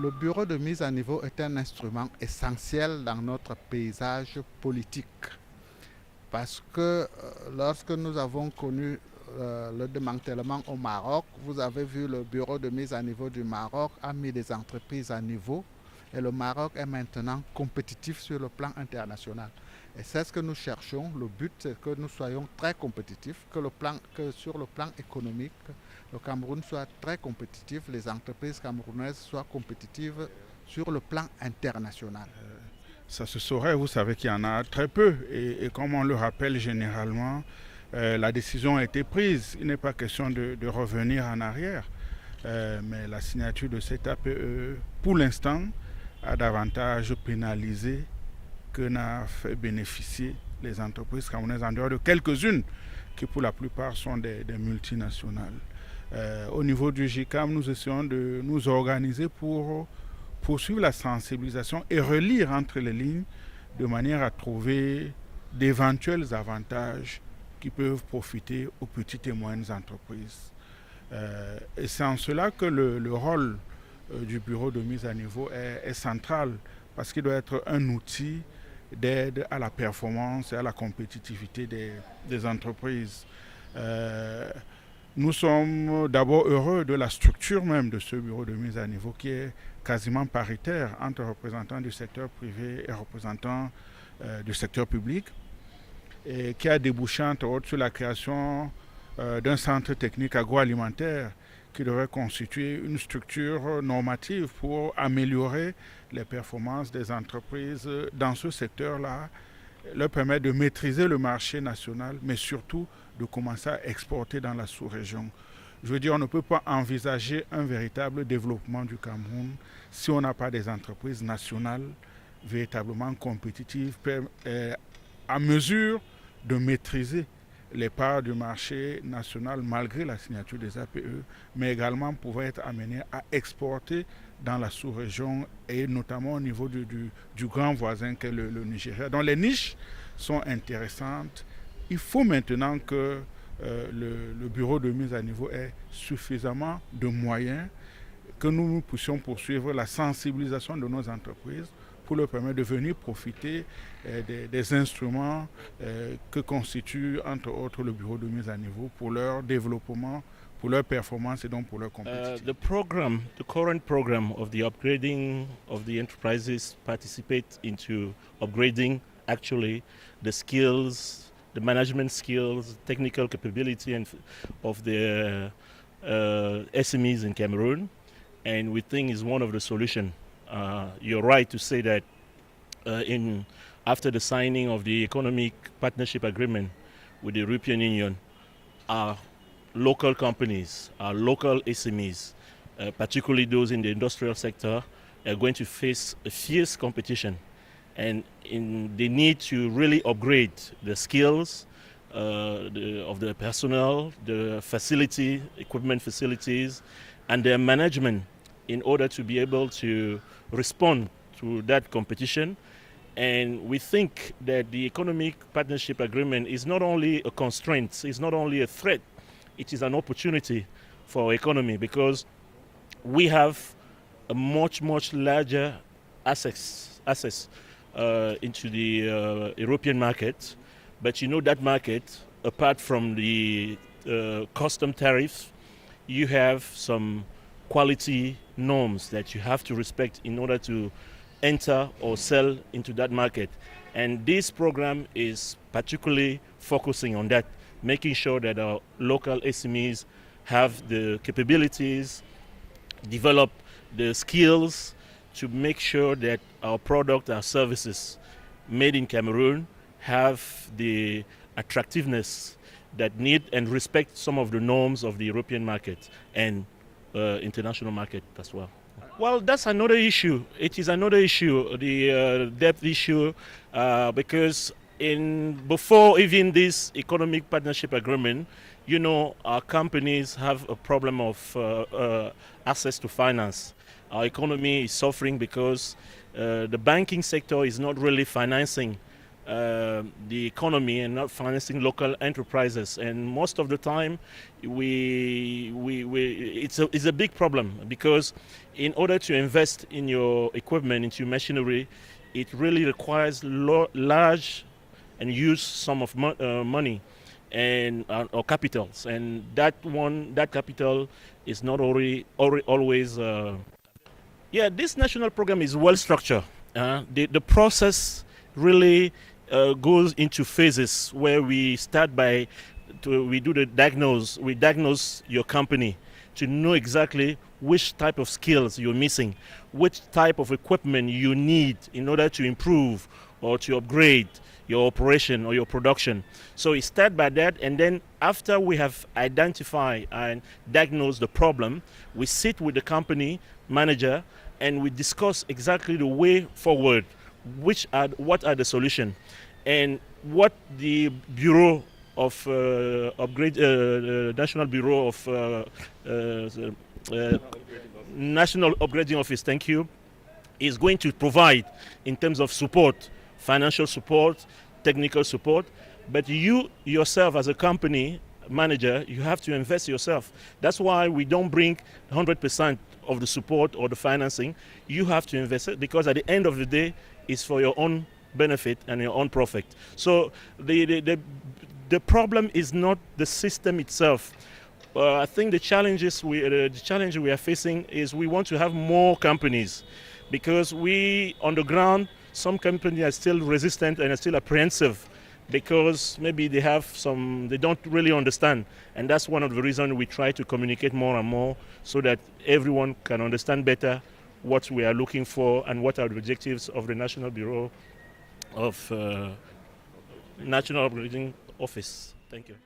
le bureau de mise à niveau est un instrument essentiel dans notre paysage politique parce que lorsque nous avons connu le démantèlement au Maroc, vous avez vu le bureau de mise à niveau du Maroc a mis des entreprises à niveau et le Maroc est maintenant compétitif sur le plan international. Et c'est ce que nous cherchons. Le but, c'est que nous soyons très compétitifs, que sur le plan économique, le Cameroun soit très compétitif, les entreprises camerounaises soient compétitives sur le plan international. Ça se saurait, vous savez qu'il y en a très peu. Et comme on le rappelle généralement, la décision a été prise. Il n'est pas question de revenir en arrière. Mais la signature de cette APE, pour l'instant, a davantage pénalisé que n'a fait bénéficier les entreprises camerounaises en dehors de quelques-unes qui pour la plupart sont des multinationales. Au niveau du GICAM, nous essayons de nous organiser pour poursuivre la sensibilisation et relire entre les lignes de manière à trouver d'éventuels avantages qui peuvent profiter aux petites et moyennes entreprises. Et c'est en cela que le rôle du bureau de mise à niveau est central parce qu'il doit être un outil d'aide à la performance et à la compétitivité des entreprises. Nous sommes d'abord heureux de la structure même de ce bureau de mise à niveau qui est quasiment paritaire entre représentants du secteur privé et représentants du secteur public et qui a débouché entre autres sur la création d'un centre technique agroalimentaire qui devrait constituer une structure normative pour améliorer les performances des entreprises dans ce secteur-là, leur permettre de maîtriser le marché national, mais surtout de commencer à exporter dans la sous-région. Je veux dire, on ne peut pas envisager un véritable développement du Cameroun si on n'a pas des entreprises nationales véritablement compétitives, à mesure de maîtriser les parts du marché national malgré la signature des APE, mais également pouvoir être amenées à exporter dans la sous-région et notamment au niveau du grand voisin qu'est le Nigeria. Donc les niches sont intéressantes. Il faut maintenant que le bureau de mise à niveau ait suffisamment de moyens, que nous puissions poursuivre la sensibilisation de nos entreprises pour leur permettre de venir profiter des instruments que constitue entre autres le bureau de mise à niveau pour leur développement, pour leur performance et donc pour leur compétitivité. The current program of the upgrading of the enterprises participate into upgrading actually the skills, the management skills, technical capability of the SMEs in Cameroon, and we think is one of the solutions. You're right to say that after the signing of the economic partnership agreement with the European Union, our local companies, our local SMEs, particularly those in the industrial sector, are going to face a fierce competition. And they need to really upgrade the skills of the personnel, the equipment facilities, and their management in order to be able to respond to that competition. And we think that the economic partnership agreement is not only a constraint, it's not only a threat, it is an opportunity for our economy because we have a much larger access into the European market. But you know that market, apart from the custom tariffs, you have some quality norms that you have to respect in order to enter or sell into that market. And this program is particularly focusing on that, making sure that our local SMEs have the capabilities, develop the skills to make sure that our product, our services made in Cameroon have the attractiveness that need and respect some of the norms of the European market and international market as well. Well, that's another issue. It is another issue, the debt issue, because before even this economic partnership agreement, you know, our companies have a problem of access to finance. Our economy is suffering because the banking sector is not really financing the economy and not financing local enterprises. And most of the time, it's a big problem, because in order to invest in your equipment, into your machinery, it really requires large and huge sum of money and or capitals, and that capital is not always. This national program is well structured. The process really goes into phases, where we start by we diagnose your company to know exactly which type of skills you're missing, which type of equipment you need in order to improve or to upgrade your operation or your production. So we start by that, and then after we have identified and diagnosed the problem, we sit with the company manager and we discuss exactly the way forward, what are the solutions, and what the Bureau of National Bureau of National Upgrading Office, thank you, is going to provide in terms of support, financial support, technical support. But you yourself, as a company manager, you have to invest yourself. That's why we don't bring 100% of the support or the financing. You have to invest it, because at the end of the day, it's for your own benefit and your own profit. So the problem is not the system itself. I think the challenge we are facing is we want to have more companies, because on the ground, some companies are still resistant and are still apprehensive, because maybe they don't really understand. And that's one of the reasons we try to communicate more and more, so that everyone can understand better what we are looking for and what are the objectives of the National Bureau of National Upgrading Office. Thank you.